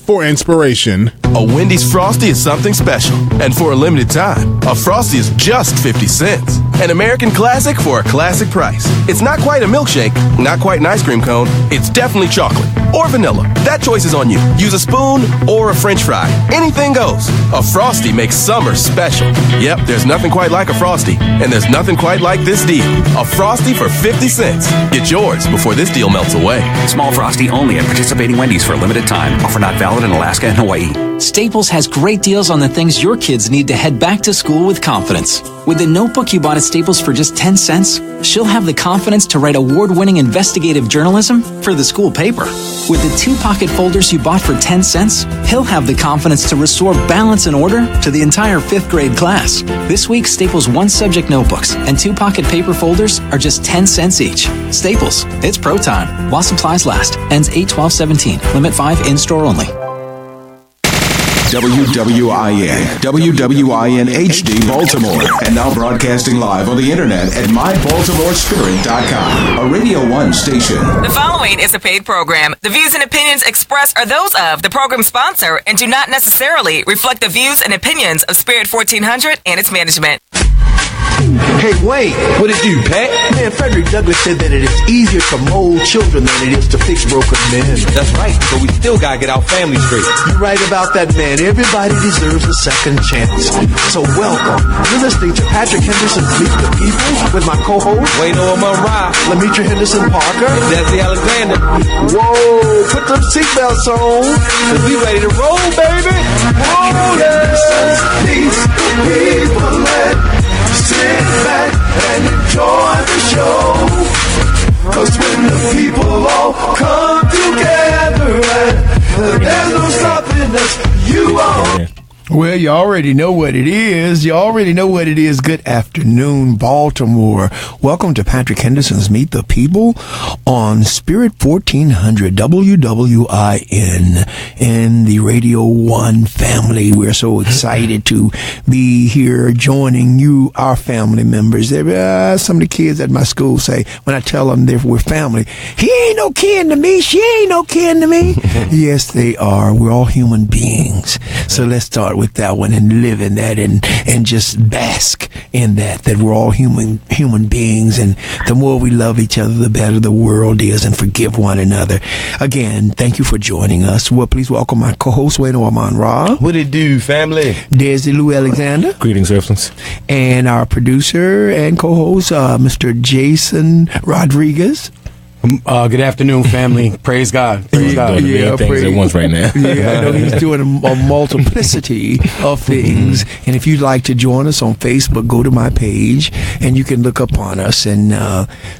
for inspiration. A Wendy's Frosty is something special. And for a limited time, a Frosty is just 50 cents. An American classic for a classic price. It's not quite a milkshake, not quite an ice cream cone. It's definitely chocolate or vanilla. That choice is on you. Use a spoon or a French fry. Anything goes. A Frosty makes summer special. Yep, there's nothing quite like a Frosty. And there's nothing quite like this deal. A Frosty for 50 cents. Get yours before this deal melts away. Small Frosty only at participating Wendy's for a limited time. Offer not valid in Alaska and Hawaii. Staples has great deals on the things your kids need to head back to school with confidence. With the notebook you bought at Staples for just 10 cents, she'll have the confidence to write award-winning investigative journalism for the school paper. With the 2-pocket folders you bought for 10 cents, he'll have the confidence to restore balance and order to the entire 5th grade class. This week, Staples 1-subject notebooks and 2-pocket paper folders are just 10 cents each. Staples, it's pro time. While supplies last. Ends 8/12/17. Limit 5 in-store only. WWIN HD Baltimore, and now broadcasting live on the internet at mybaltimorespirit.com, a Radio 1 station. The following is a paid program. The views and opinions expressed are those of the program sponsor and do not necessarily reflect the views and opinions of Spirit 1400 and its management. Hey, Wayne. What it do, Pat? Man, Frederick Douglass said that it is easier to mold children than it is to fix broken men. That's right, but we still gotta get our family straight. You're right about that, man. Everybody deserves a second chance. So welcome. You're listening to Patrick Henderson's Meet the People with my co-host, Wayne O'Mara, Lamitra Henderson Parker, Desi Alexander. Whoa, put them seatbelts on, cause we ready to roll, baby. Patrick Henderson's Meet the People. Sit back and enjoy the show. 'Cause when the people all come together, there's no stopping us. You all. Well, you already know what it is. Good afternoon, Baltimore. Welcome to Patrick Henderson's Meet the People on Spirit 1400 WWIN and the Radio 1 family. We're so excited to be here joining you, our family members. Some of the kids at my school say, when I tell them we're family, he ain't no kin to me, she ain't no kin to me. Yes, they are. We're all human beings. So let's start with that one and live in that and just bask in that we're all human beings, and the more we love each other, the better the world is, and forgive one another. Again, thank you for joining us. Well, please welcome my co-host, Wayne O'Mara. What it do, family? Desi Lou Alexander. Greetings, Excellence. And our producer and co-host, Mr. Jason Rodriguez. Good afternoon, family. Praise God. Praise God. Yeah, things at once right now. Yeah, I know he's doing a multiplicity of things. And if you'd like to join us on Facebook, go to my page, and you can look upon us and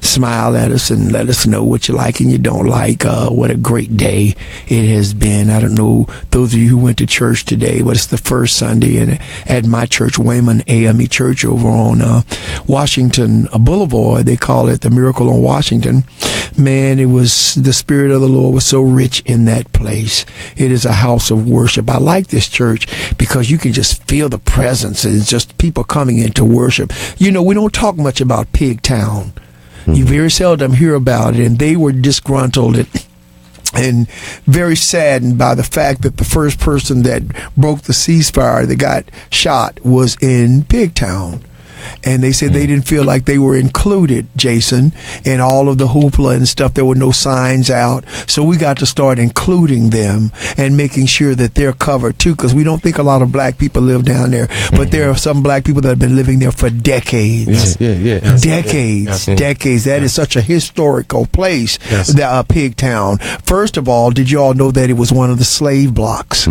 smile at us and let us know what you like and you don't like. What a great day it has been. I don't know those of you who went to church today, but it's the first Sunday and at my church, Wayman AME Church over on Washington Boulevard. They call it the Miracle on Washington. Man, it was, the Spirit of the Lord was so rich in that place. It is a house of worship. I like this church because you can just feel the presence. It's just people coming in to worship. You know, we don't talk much about Pigtown. You very seldom hear about it, and they were disgruntled and very saddened by the fact that the first person that broke the ceasefire that got shot was in Pigtown. And they said they didn't feel like they were included, Jason, in all of the hoopla and stuff. There were no signs out. So we got to start including them and making sure that they're covered, too, because we don't think a lot of black people live down there. But there are some black people that have been living there for decades. Decades. That is such a historical place, Pigtown. First of all, did you all know that it was one of the slave blocks?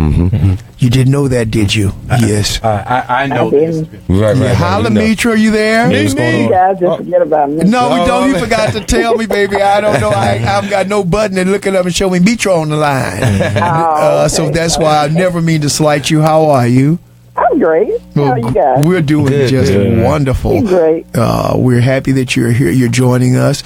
You didn't know that, did you? Yes. I know this. Holla, Mitra, are you there? You guys just forget about me. No, we don't. You forgot to tell me, baby. I don't know. I haven't got no button and looking up and show me Mitra on the line. Okay. So that's why I never mean to slight you. How are you? I'm I'm great. How are you guys? We're doing just wonderful. Great. We're happy that you're here. You're joining us.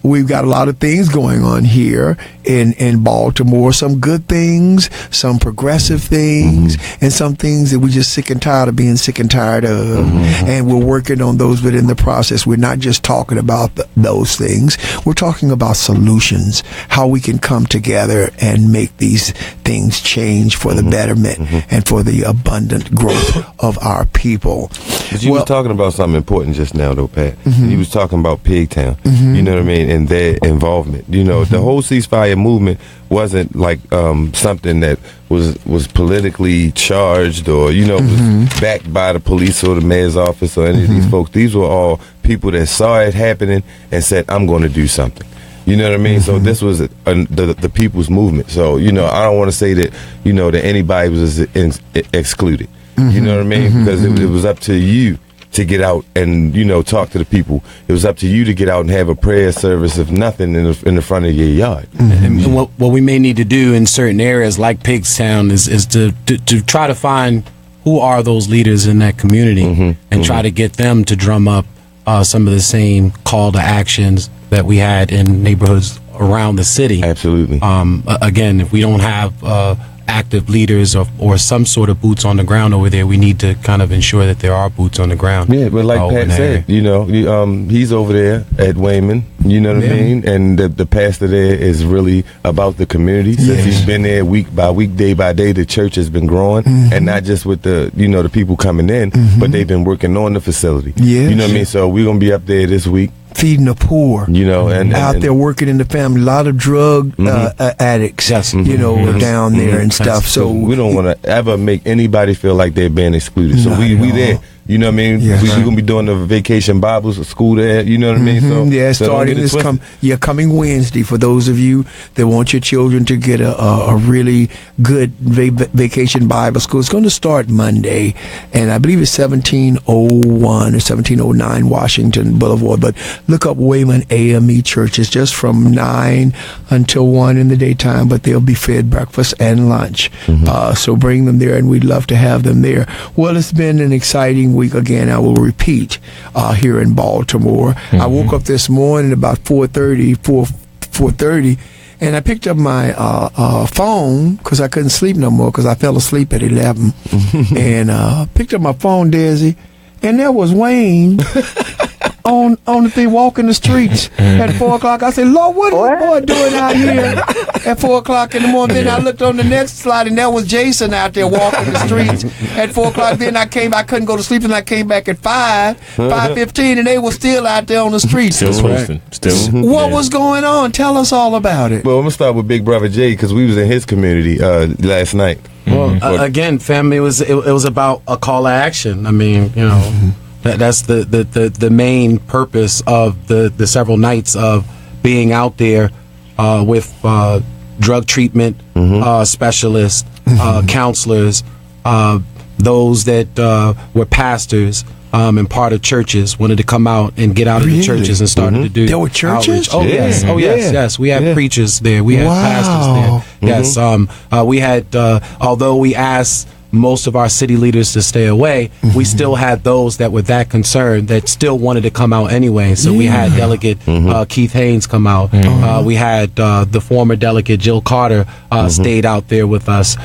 We've got a lot of things going on here in Baltimore. Some good things, some progressive things, and some things that we're just sick and tired of being sick and tired of. And we're working on those, but in the process, we're not just talking about those things. We're talking about solutions, how we can come together and make these things change for the betterment and for the abundant growth of our people. But you was talking about something important just now, though, Pat. You was talking about Pigtown, you know what I mean, and their involvement. You know, the whole ceasefire movement wasn't like something that was politically charged or, you know, was backed by the police or the mayor's office or any of these folks. These were all people that saw it happening and said, I'm going to do something. You know what I mean? So this was the people's movement. So, you know, I don't want to say that, you know, that anybody was excluded. You know what I mean? Because it was up to you to get out and, you know, talk to the people. It was up to you to get out and have a prayer service, if nothing, in the front of your yard. And what we may need to do in certain areas like Pigstown is to try to find who are those leaders in that community and try to get them to drum up some of the same call to actions that we had in neighborhoods around the city. Absolutely. Again, if we don't have active leaders or some sort of boots on the ground over there, we need to kind of ensure that there are boots on the ground. Yeah, but like Pat said, you know, he's over there at Wayman, you know what I mean? And the pastor there is really about the community. Since he's been there week by week, day by day, the church has been growing, and not just with the, you know, the people coming in, but they've been working on the facility. You know what I mean? So we're going to be up there this week. Feeding the poor, you know, and out there working in the family. A lot of drug addicts, you know, are down there and stuff. So we don't want to ever make anybody feel like they're being excluded. So we there. You know what I mean? We're going to be doing the vacation Bibles at school there. You know what I mean? So, starting this coming Wednesday. For those of you that want your children to get a really good vacation Bible school, it's going to start Monday. And I believe it's 1701 or 1709 Washington Boulevard. But look up Wayman AME Church. It's just from 9 until 1 in the daytime. But they'll be fed breakfast and lunch. So bring them there, and we'd love to have them there. Well, it's been an exciting week again. I will repeat here in Baltimore. I woke up this morning about 4:30, and I picked up my phone because I couldn't sleep no more because I fell asleep at 11, and picked up my phone, Desi, and there was Wayne on the thing walking the streets at 4 o'clock. I said, Lord, what is this boy doing out here at 4 o'clock in the morning? Then I looked on the next slide, and there was Jason out there walking the streets at 4 o'clock. Then I couldn't go to sleep, and I came back at 5:15, and they were still out there on the streets. Still posting. What was going on? Tell us all about it. Well, I'm going to start with Big Brother Jay because we was in his community last night. Well, again, family, it was about a call to action. I mean, you know, that's the main purpose of the several nights of being out there with drug treatment specialists, counselors, those that were pastors and part of churches wanted to come out and get out of the churches and started to do. There were churches? Outreach. Yes. We had preachers there. We had pastors there. Yes. We had, although we asked most of our city leaders to stay away, we still had those that were that concerned that still wanted to come out anyway. So we had Delegate Keith Haynes come out. We had the former Delegate Jill Carter stayed out there with us.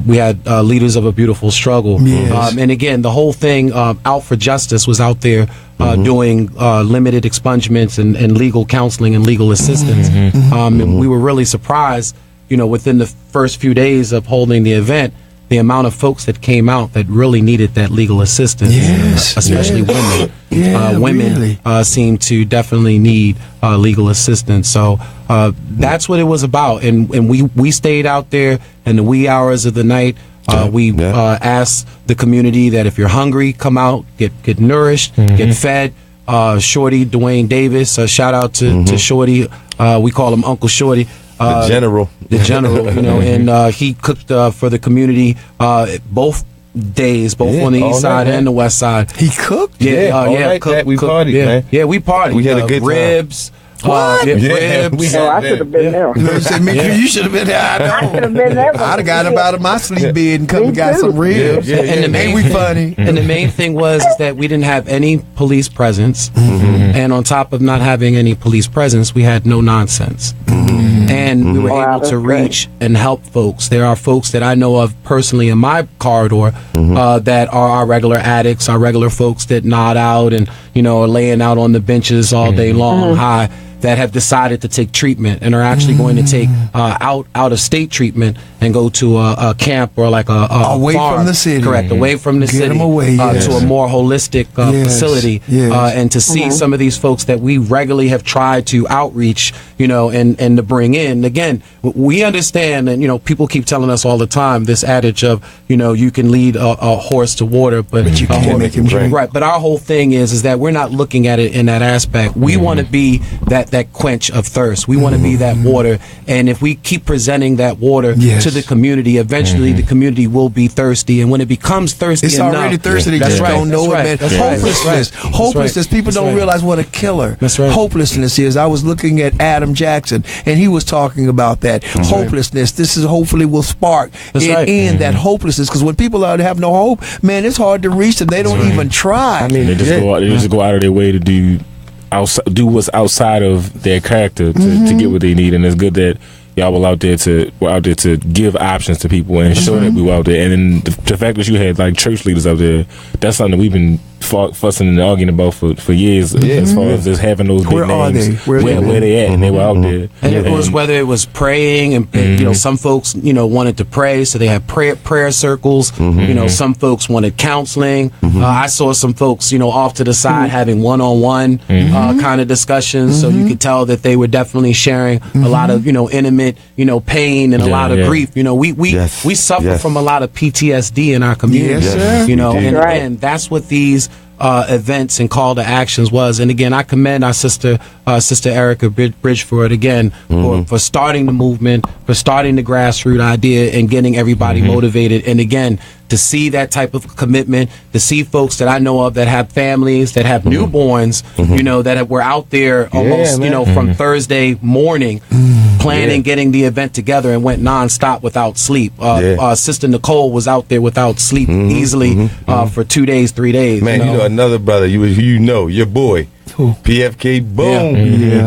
We had Leaders of a Beautiful Struggle. And again, the whole thing, Out for Justice, was out there doing limited expungements and legal counseling and legal assistance. And we were really surprised, you know, within the first few days of holding the event, the amount of folks that came out that really needed that legal assistance, especially women. Women seem to definitely need legal assistance. So that's what it was about. And we stayed out there in the wee hours of the night. We asked the community that if you're hungry, come out, get nourished, get fed. Shorty, Duane Davis, shout out to Shorty. We call him Uncle Shorty. The general, you know, and he cooked for the community both days, both on the east side and the west side. He cooked? We partied, man. Yeah, we partied. We had a good ribs, What? Ribs. I should have been there. You should have been there. I should have been there. I'd have got up out of my sleep bed and come and got some ribs. And the main we funny. And the main thing was is that we didn't have any police presence, and on top of not having any police presence, we had no nonsense. And we were able to reach and help folks. There are folks that I know of personally in my corridor that are our regular addicts, our regular folks that nod out and are laying out on the benches all day long high, that have decided to take treatment and are actually going to take out of state treatment and go to a camp or like a away farm. From the city. Correct, away from the city. Get them away, to a more holistic facility, and to see some of these folks that we regularly have tried to outreach, and to bring in. Again, we understand, and people keep telling us all the time this adage of, you can lead a horse to water, but you can't make him drink. Right, but our whole thing is that we're not looking at it in that aspect. We want to be that quench of thirst. We want to be that water, and if we keep presenting that water to the community, eventually the community will be thirsty, and when it becomes thirsty it's enough, already thirsty. They just don't know it, man. Hopelessness. People don't realize what a killer hopelessness is. I was looking at Adam Jackson, and he was talking about that hopelessness. This is hopefully will spark in that hopelessness, because when people have no hope, man, it's hard to reach them. They don't even try. I mean, they just go out of their way to do what's outside of their character to get what they need, and it's good that y'all were out there to give options to people and show that we were out there. And then the fact that you had like church leaders out there, that's something that we've been fussing and arguing about for years, as far as just having those big names. Where they at, and they were out there. And it was whether it was praying, and some folks wanted to pray, so they had prayer circles. Some folks wanted counseling. I saw some folks off to the side having one-on-one kind of discussions, so you could tell that they were definitely sharing a lot of intimate pain and a lot of grief. We suffer from a lot of PTSD in our community. And again, that's what these events and call to actions was. And again, I commend our sister Erricka Bridgeford again for starting the movement, for starting the grassroots idea and getting everybody motivated. And again, to see that type of commitment, to see folks that I know of that have families, that have newborns, that were out there almost, from Thursday morning planning, getting the event together, and went nonstop without sleep. Sister Nicole was out there without sleep easily for 2 days, 3 days. Man, another brother, your boy. PFK, boom.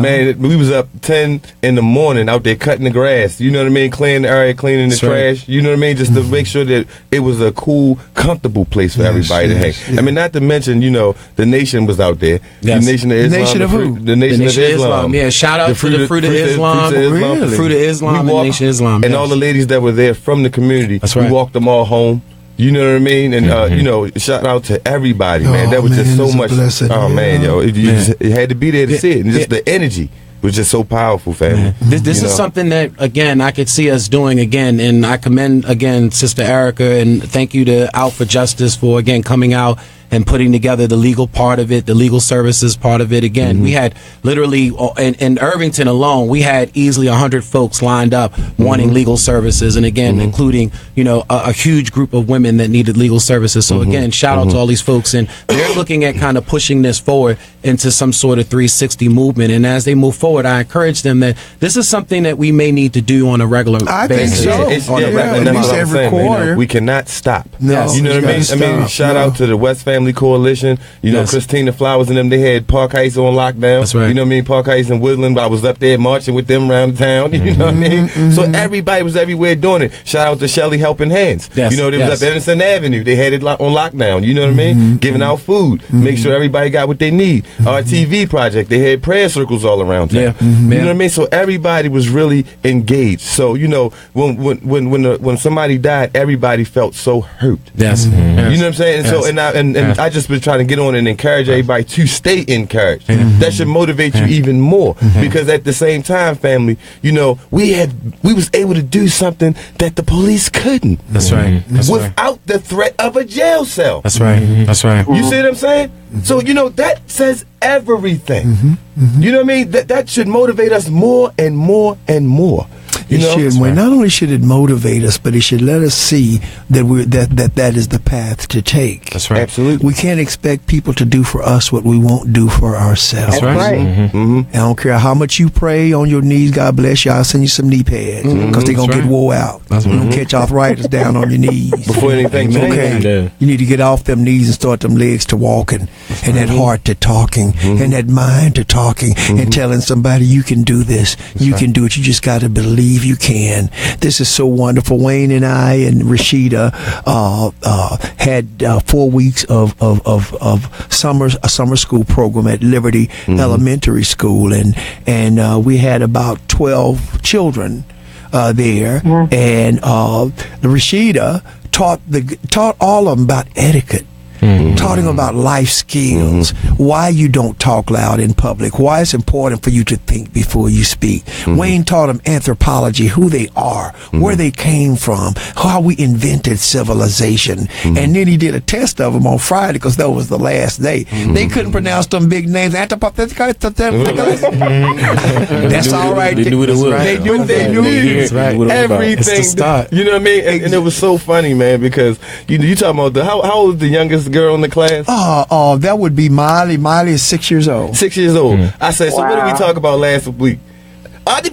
Man, we was up 10 in the morning out there cutting the grass, cleaning the area, cleaning the trash, just to make sure that it was a cool, comfortable place for everybody to hang. I mean, not to mention, the nation was out there. The Nation of Islam. The Nation of who? The Nation of Islam. Yeah, shout out to the Fruit of Islam. The Fruit of Islam and Nation of Islam. And all the ladies that were there from the community, we walked them all home. You know what I mean? And, shout out to everybody, man. That was just so much. Blessing, you had to be there to see it. And just the energy was just so powerful, family. This is something that, again, I could see us doing again. And I commend, again, Sister Erricka, and thank you to Out for Justice for, again, coming out and putting together the legal part of it, the legal services part of it. Again, we had literally, in Irvington alone, we had easily 100 folks lined up wanting legal services. And again, including, a huge group of women that needed legal services. So again, shout out to all these folks. And they're looking at kind of pushing this forward into some sort of 360 movement. And as they move forward, I encourage them that this is something that we may need to do on a regular basis. I think so. At least every quarter. We cannot stop. No, you know what I mean? I mean, shout out to the West Family Coalition. Christina Flowers and them, they had Park Heights on lockdown. That's right. You know what I mean? Park Heights and Woodland. I was up there marching with them around town. You know what I mean? So everybody was everywhere doing it. Shout out to Shelly Helping Hands. They was up Henderson Avenue. They had it on lockdown. You know what I mean? Giving out food. Make sure everybody got what they need. Our TV project, they had prayer circles all around town. You know what I mean? So everybody was really engaged. So, when somebody died, everybody felt so hurt. Yes. You know what I'm saying? And so I just been trying to get on and encourage everybody to stay encouraged. That should motivate you even more, because at the same time, family, we was able to do something that the police couldn't. That's right. Without the threat of a jail cell. That's right. That's right. You see what I'm saying? So that says everything. You know what I mean? That should motivate us more and more and more. You know, should. Well, not only should it motivate us, but it should let us see that that is the path to take. That's right. Absolutely. We can't expect people to do for us what we won't do for ourselves. That's right. I don't care how much you pray on your knees. God bless you. I'll send you some knee pads because they're gonna get wore out. You're gonna catch arthritis down on your knees before anything changes. Okay. You need to get off them knees and start them legs to walking, and that heart to talking, and that mind to talking, and telling somebody you can do this, you can do it. You just got to believe you can. This is so wonderful. Wayne and I and Rashida had 4 weeks of a summer school program at Liberty Elementary School, and we had about 12 children there, and Rashida taught all of them about etiquette. Taught him about life skills, why you don't talk loud in public, why it's important for you to think before you speak. Wayne taught him anthropology, who they are, where they came from, how we invented civilization. And then he did a test of them on Friday because that was the last day. They couldn't pronounce them big names. That's all right. They knew what it was. They knew it. Everything. You know what I mean? And it was so funny, man, because you talking about how old is the youngest girl in the class? That would be Miley. Miley is 6 years old. 6 years old. I said, so what did we talk about last week? Right. She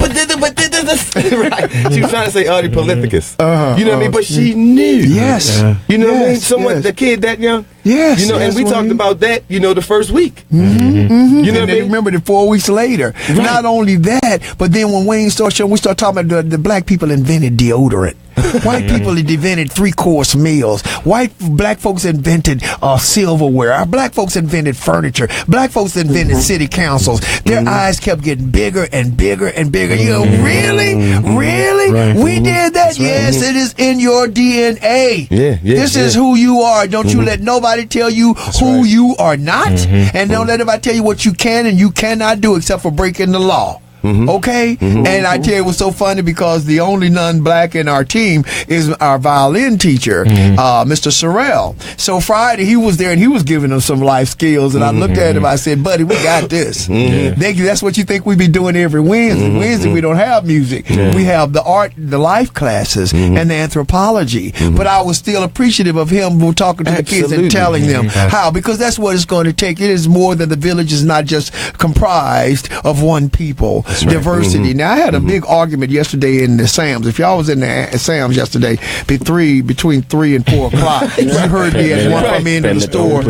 was trying to say Ardipithecus. You know what I mean? But she knew. Yes. You know what I mean? The kid that young. Yes. You know, and we talked about that, the first week. You know what I mean? Remember the 4 weeks later. Right. Not only that, but then when Wayne started showing, we started talking about the black people invented deodorant. White people invented 3-course meals. Black folks invented silverware. Our black folks invented furniture. Black folks invented city councils. Their eyes kept getting bigger and bigger and bigger. Really? Right. We did that? Yes, it is in your DNA. This is who you are. Don't you let nobody tell you who you are not. And don't let anybody tell you what you can and you cannot do except for breaking the law. Okay? And I tell you, it was so funny because the only non-black in our team is our violin teacher, Mr. Sorrell. So Friday, he was there and he was giving them some life skills. And I looked at him, I said, buddy, we got this. That's what you think we be doing every Wednesday. Wednesday, we don't have music. We have the art, the life classes, and the anthropology. But I was still appreciative of him talking to the kids and telling them how, because that's what it's going to take. It is more than the village is not just comprised of one people. Diversity. Now, I had a big argument yesterday in the Sam's. If y'all was in the Sam's yesterday, between 3 and 4 o'clock, you heard me at one from the end of the store.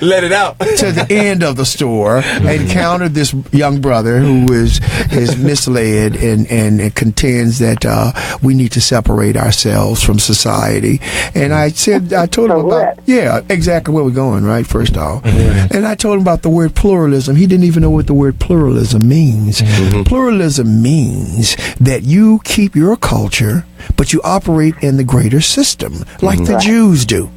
Let it out. To the end of the store, encountered this young brother who is misled and contends that we need to separate ourselves from society. And I told him about, exactly where we're going, right, first off. And I told him about the word pluralism. He didn't even know what the word pluralism means. Pluralism means that you keep your culture, but you operate in the greater system, like the Jews do.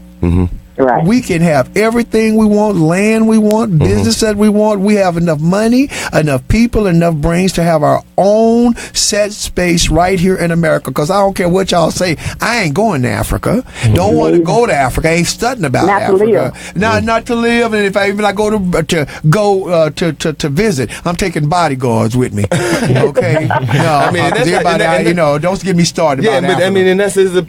Right. We can have everything we want, land we want, business that we want. We have enough money, enough people, enough brains to have our own set space right here in America. Because I don't care what y'all say, I ain't going to Africa. Don't want to go to Africa. I ain't studying about Africa. Not to live. And if I go to visit, I'm taking bodyguards with me. Okay. No, everybody, don't get me started. Yeah, about but Africa. and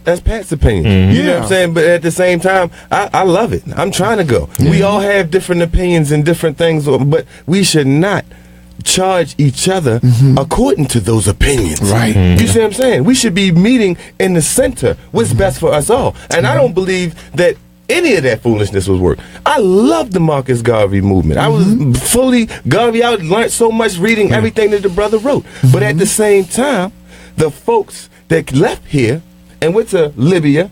that's Pat's opinion. You know what I'm saying? But at the same time, I love it. I'm trying to go. We all have different opinions and different things, but we should not charge each other according to those opinions. Right. You see what I'm saying? We should be meeting in the center. What's best for us all. And I don't believe that any of that foolishness was work. I love the Marcus Garvey movement. I was fully Garvey. I learned so much reading everything that the brother wrote. But at the same time, the folks that left here and went to Libya,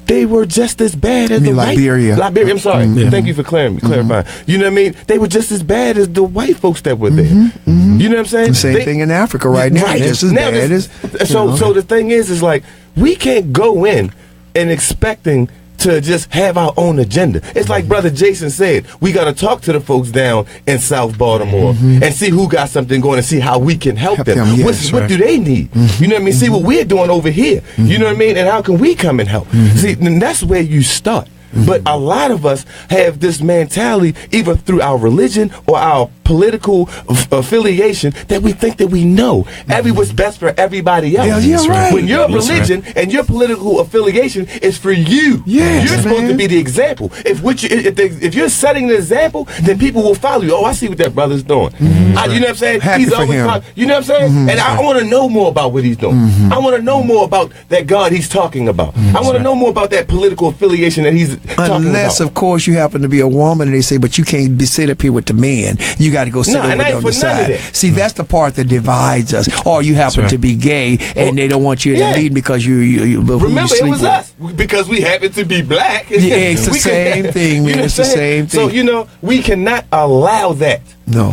they were just as bad as the Liberia. I'm sorry. Thank you for clarifying. You know what I mean? They were just as bad as the white folks that were there. You know what I'm saying? The same thing in Africa right now. Just as bad as. So the thing is like, we can't go in and expecting to just have our own agenda. It's like Brother Jason said, we got to talk to the folks down in South Baltimore and see who got something going and see how we can help them. What do they need? You know what I mean? See what we're doing over here. You know what I mean? And how can we come and help? See, and that's where you start. But a lot of us have this mentality, either through our religion or our political affiliation that we think that we know what's best for everybody else. Yeah, right. When your religion and your political affiliation is for you, you're supposed to be the example. If you're setting the example, then people will follow you. Oh, I see what that brother's doing. You know what I'm saying? Happy He's for him. you know what I'm saying? And I want to know more about what he's doing. I want to know more about that God he's talking about. I want to know more about that political affiliation that he's talking about. Unless, of course, you happen to be a woman and they say, but you can't sit up here with the man. You got to go sit over there on the side. See, that's the part that divides us. Or you happen to be gay and they don't want you to lead because you remember, it was with. us. Because we happen to be black. Yeah, it's the same thing, man. It's the same thing. So, you know, we cannot allow that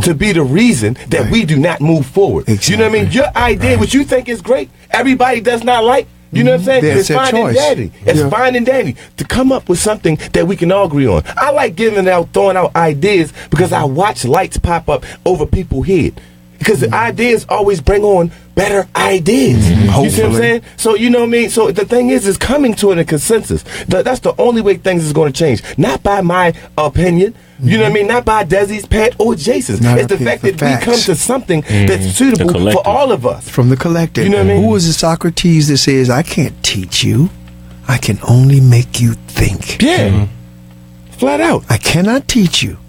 to be the reason that we do not move forward. Exactly. You know what I mean? Your idea, what you think is great, everybody does not like. You know what I'm saying? It's fine and dandy. It's fine and dandy to come up with something that we can all agree on. I like throwing out ideas because I watch lights pop up over people's head. Because the ideas always bring on better ideas. You see what I'm saying? So, you know what I mean? So the thing is coming to a consensus. That's the only way things is going to change. Not by my opinion. You know what I mean? Not by Desi's, Pat, or Jason's. It's the fact that we come to something that's suitable for all of us. From the collective. You know what I mean? Who was the Socrates that says, I can't teach you. I can only make you think. Yeah. Flat out. I cannot teach you.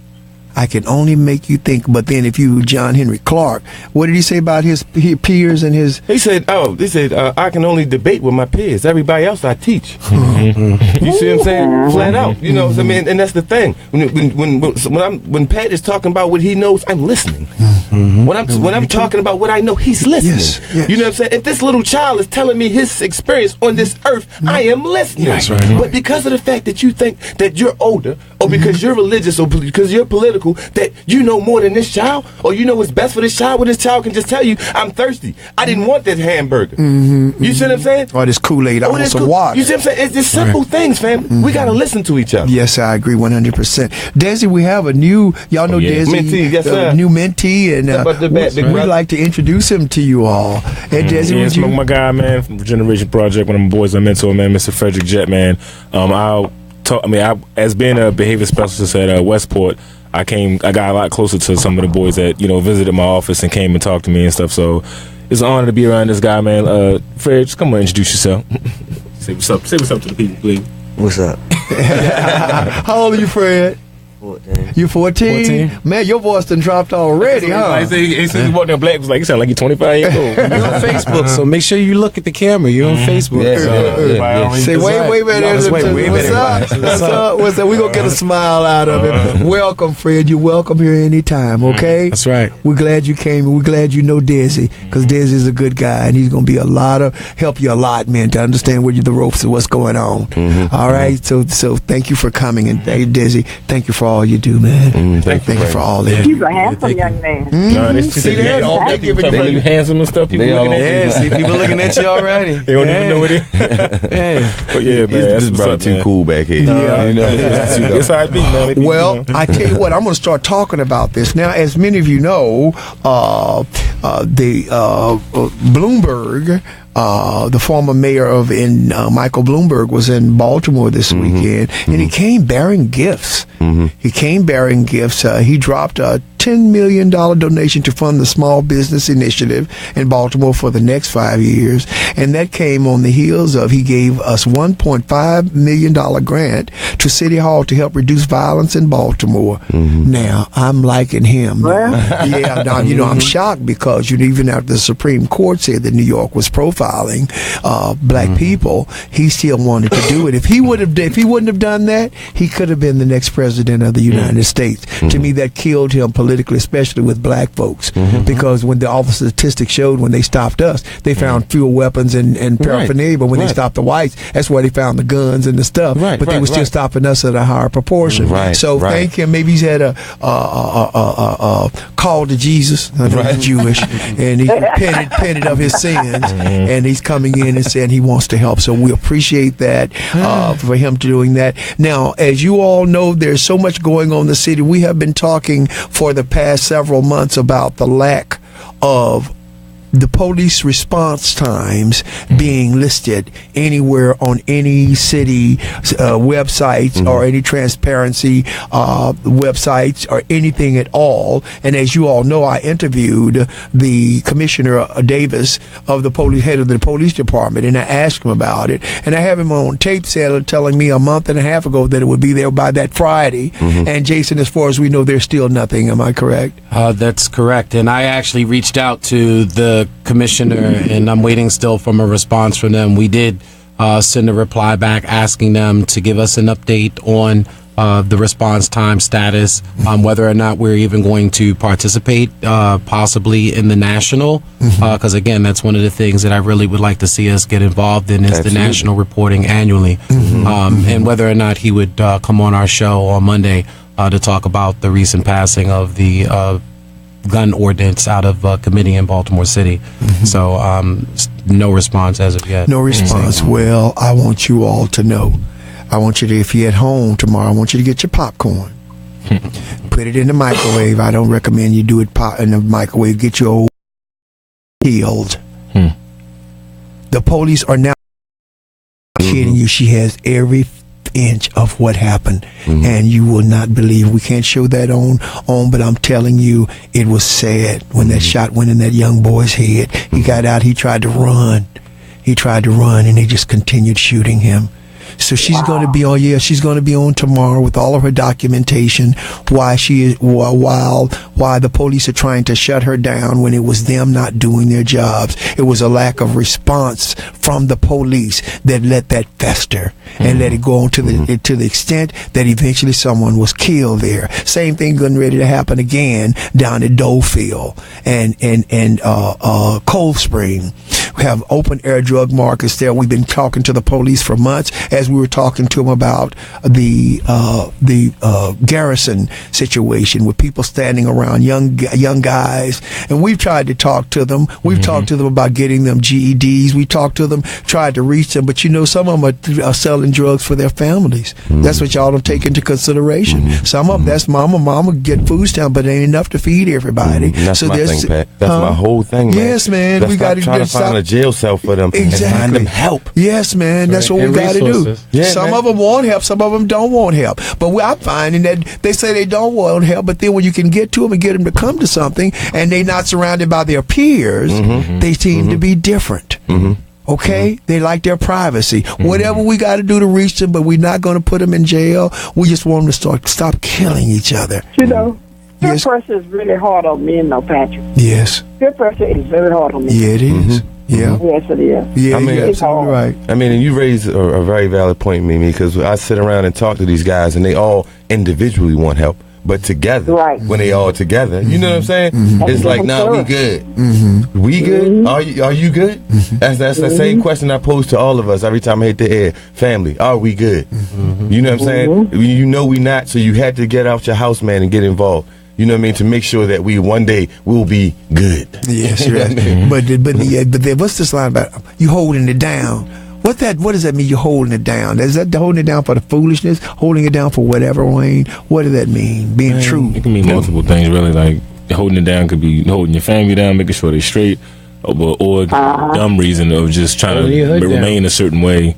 I can only make you think. But then if you, John Henry Clark, what did he say about his peers and his... He said, I can only debate with my peers. Everybody else I teach. You see what I'm saying? Flat out. You know what I mean? And that's the thing. When Pat is talking about what he knows, I'm listening. When I'm talking about what I know, he's listening. Yes. You know what I'm saying? If this little child is telling me his experience on this earth, I am listening. That's right. But because of the fact that you think that you're older, or because you're religious, or because you're political, that you know more than this child, or you know what's best for this child, when this child can just tell you, I'm thirsty. I didn't want that hamburger. You see what I'm saying? Or this Kool-Aid, I want some water. You see what I'm saying? It's just simple things, fam. We got to listen to each other. Yes, I agree 100%. Desi, we have a new, y'all know Desi, mentee, yes, sir. New mentee, and we'd like to introduce him to you all. And Desi, it's my guy, man, from Generation Project, one of my boys, I mentor, man, Mr. Frederick Jett, man. As being a behavior specialist at Westport, I got a lot closer to some of the boys that, visited my office and came and talked to me and stuff. So it's an honor to be around this guy, man. Fred, just come on, introduce yourself. Say what's up. Say what's up to the people, please. What's up? How old are you, Fred? 14. You 14? Man, your voice done dropped already, huh? He said he walked down black, was like, you sound like you're 25 years old. You're on Facebook, so make sure you look at the camera. You're on Facebook. Say, wait a minute. What's up? What's up? We're going to get a smile out of it. Welcome, Fred. You're welcome here anytime, okay? That's right. We're glad you came. We're glad you know Desi, because Desi is a good guy, and he's going to be help you a lot, man, to understand the ropes of what's going on. All right? So thank you for coming, and Desi, thank you for all you do, man. Thank you for all that. He's a handsome young man. See that? They you handsome and stuff. People looking at you. See people looking at you already. They don't even know what it is. But yeah, man, this brother too cool back here. It's how it be, man. Well, I tell you what, I'm going to start talking about this now. As many of you know, Bloomberg. The former mayor Michael Bloomberg was in Baltimore this weekend, and he came bearing gifts. He came bearing gifts. He dropped a $10 million donation to fund the Small Business Initiative in Baltimore for the next 5 years, and that came on the heels of he gave us $1.5 million grant to City Hall to help reduce violence in Baltimore. Now, I'm liking him. I'm shocked because even after the Supreme Court said that New York was profiling black people, he still wanted to do it. If he wouldn't have done that, he could have been the next president of the United States. To me, that killed him politically, especially with black folks, because when all the statistics showed when they stopped us, they found fewer weapons and paraphernalia, but when they stopped the whites, that's where they found the guns and the stuff. But they were still stopping us at a higher proportion. Thank him. Maybe he's had a call to Jesus. He's Jewish, and he repented of his sins, and he's coming in and saying he wants to help. So we appreciate that for him doing that. Now, as you all know, there's so much going on in the city. We have been talking for the past several months about the lack of the police response times being listed anywhere on any city websites or any transparency websites or anything at all. And as you all know, I interviewed the Commissioner Davis of the police, head of the police department, and I asked him about it. And I have him on tape telling me a month and a half ago that it would be there by that Friday. And Jason, as far as we know, there's still nothing. Am I correct? That's correct. And I actually reached out to the commissioner, and I'm waiting still from a response from them. We did send a reply back asking them to give us an update on the response time status, whether or not we're even going to participate possibly in the national, because again, that's one of the things that I really would like to see us get involved in is the national reporting annually, and whether or not he would come on our show on Monday to talk about the recent passing of the gun ordinance out of committee in Baltimore City. So no response as of yet. No response. Well, I want you all to know, I want you to, if you're at home tomorrow, I want you to get your popcorn, put it in the microwave. I don't recommend you do it in the microwave. Get your old healed. The police are now kidding you. She has every inch of what happened, and you will not believe. We can't show that on, but I'm telling you, it was sad when that shot went in that young boy's head. He got out. He tried to run, and they just continued shooting him. So she's going to be on. Yeah, she's going to be on tomorrow with all of her documentation. Why the police are trying to shut her down when it was them not doing their jobs. It was a lack of response from the police that let that fester and let it go on to the extent that eventually someone was killed there. Same thing getting ready to happen again down at Dolefield and Cold Spring. We have open air drug markets there. We've been talking to the police for months as we were talking to them about the Garrison situation with people standing around, young guys, and we've tried to talk to them. We've talked to them about getting them GEDs. We talked to them, tried to reach them, but some of them are selling drugs for their families. That's what y'all don't take into consideration. Some of them, that's mama get food stamp, but it ain't enough to feed everybody. That's my thing, Pat. That's my whole thing, man. Yes, man. We got to find a jail cell for them and find them help. Yes, man. That's what we got to do. Yeah, some of them want help, some of them don't want help. But I'm finding that they say they don't want help, but then when you can get to them and get them to come to something, and they're not surrounded by their peers, they seem to be different. Okay? They like their privacy. Whatever we got to do to reach them, but we're not going to put them in jail. We just want them to stop killing each other. You know, peer pressure is really hard on men, though, Patrick. Yes. Peer pressure is very hard on men. Yeah, it is. Yeah. Yes, it is. Yeah, I mean, you're absolutely right. I mean, and you raise a very valid point, Mimi, because I sit around and talk to these guys, and they all individually want help, but together, when they all together, you know what I'm saying? It's like, nah, we good. We good? Are you good? That's the same question I pose to all of us every time I hit the air. Family, are we good? You know what I'm saying? You know we not, so you had to get out your house, man, and get involved. You know what I mean? To make sure that we one day will be good. Yes, right. But what's this line about you holding it down? What does that mean? You holding it down? Is that holding it down for the foolishness? Holding it down for whatever, Wayne? What does that mean? Being true? It can mean multiple things, really. Like holding it down could be holding your family down, making sure they're straight, or dumb reason of just trying to remain a certain way.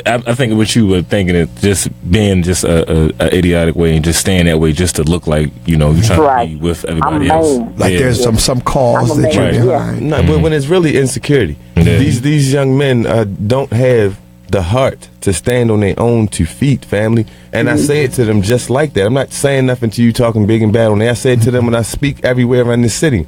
I think what you were thinking is just being just a idiotic way and just staying that way just to look like you're trying to be with everybody else. Like there's some cause that you're behind. No, but when it's really insecurity, these young men don't have the heart to stand on their own 2 feet, family. And I say it to them just like that. I'm not saying nothing to you talking big and bad on there. I say it to them when I speak everywhere around this city.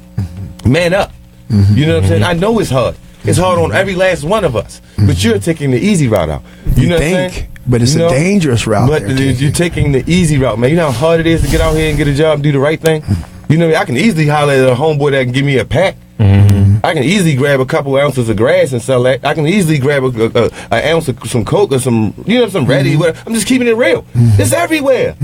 Man up. You know what I'm saying? I know it's hard. It's hard on every last one of us, but you're taking the easy route out. You know what I'm saying? But it's a dangerous route. But you're taking the easy route, man. You know how hard it is to get out here and get a job and do the right thing? You know, I can easily holler at a homeboy that can give me a pack. I can easily grab a couple ounces of grass and sell that. I can easily grab an ounce of some coke or some ready. I'm just keeping it real. It's everywhere.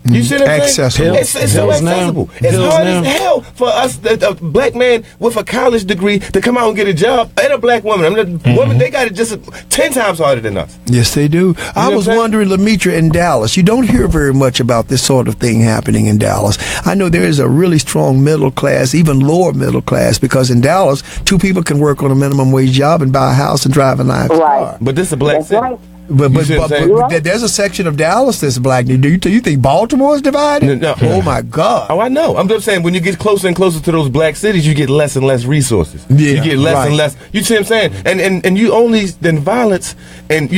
You see what I'm saying? It's so accessible. It's hard as hell for us, a black man with a college degree, to come out and get a job, and a black woman. I mean, women, they got it just 10 times harder than us. Yes, they do. I was wondering, Lamitra, in Dallas, you don't hear very much about this sort of thing happening in Dallas. I know there is a really strong middle class, even lower middle class, because in Dallas, because two people can work on a minimum wage job and buy a house and drive a nice car. But this is a black city. Right. But there's a section of Dallas that's black. Do you think Baltimore is divided? No. Oh my God! Oh, I know. I'm just saying, when you get closer and closer to those black cities, you get less and less resources. Yeah, you get less and less. You see what I'm saying? And you only then violence and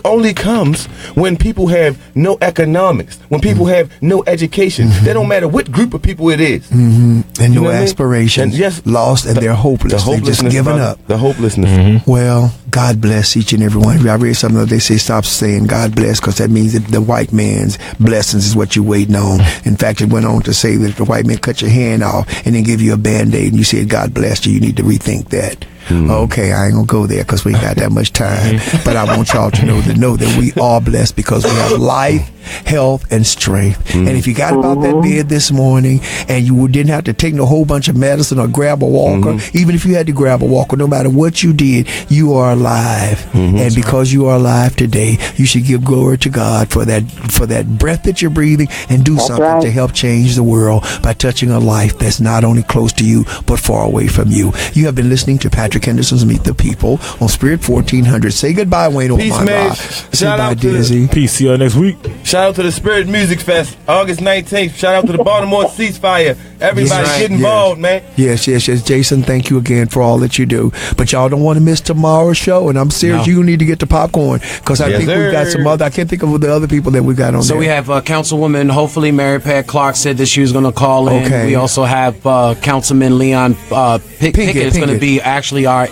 only comes when people have no economics, when people have no education. They don't matter what group of people it is. And You no know what I mean? aspirations, And yes, lost, and they're hopeless. They're just giving up. The hopelessness. Well, God bless each and every one. I read something that they say stop saying God bless, because that means that the white man's blessings is what you're waiting on. In fact, it went on to say that if the white man cut your hand off and then give you a Band-Aid and you said God bless you, you need to rethink that. Okay, I ain't gonna go there because we ain't got that much time. But I want y'all to know that we are blessed because we have life, health, and strength. And if you got about that bed this morning and you didn't have to take no whole bunch of medicine or grab a walker, even if you had to grab a walker, no matter what you did, you are alive. And because you are alive today, you should give glory to God for that breath that you're breathing, and do something to help change the world by touching a life that's not only close to you but far away from you. You have been listening to Patrick Henderson's Meet the People on Spirit 1400. Say goodbye, Wayne. Peace, man. Say bye, Dizzy. Peace. See y'all next week. Shout out to the Spirit Music Fest, August 19th. Shout out to the Baltimore Ceasefire. Everybody get involved, man. Yes. Jason, thank you again for all that you do. But y'all don't want to miss tomorrow's show. And I'm serious, you need to get the popcorn, because I think we've got some other, I can't think of the other people that we got on there. So we have Councilwoman, hopefully Mary Pat Clark said that she was going to call in. Okay. We also have Councilman Leon Pickett is going to be actually our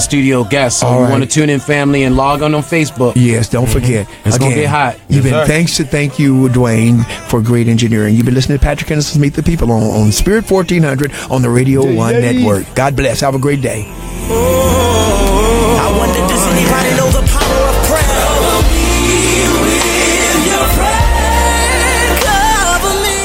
studio guest. So you want to tune in, family, and log on Facebook. Yes, don't forget. It's going to get hot. Thank you, Duane, for great engineering. You've been listening to Patrick Henderson's Meet the People on Spirit 1400 on the Radio 1 Network. God bless. Have a great day. I wonder, does anybody know the power of prayer? Cover me with your prayer. Cover me.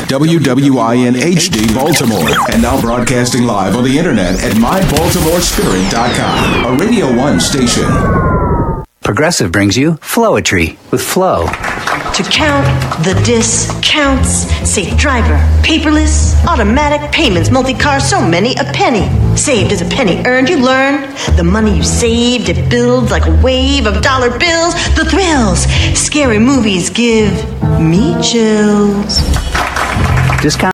WWIN HD Baltimore, and now broadcasting live on the internet at mybaltimorespirit.com, a Radio 1 station. Progressive brings you Flowetry with Flow. To count the discounts, safe driver, paperless, automatic payments, multi-car, so many a penny. Saved is a penny earned, you learn. The money you saved, it builds like a wave of dollar bills. The thrills, scary movies give me chills. Discount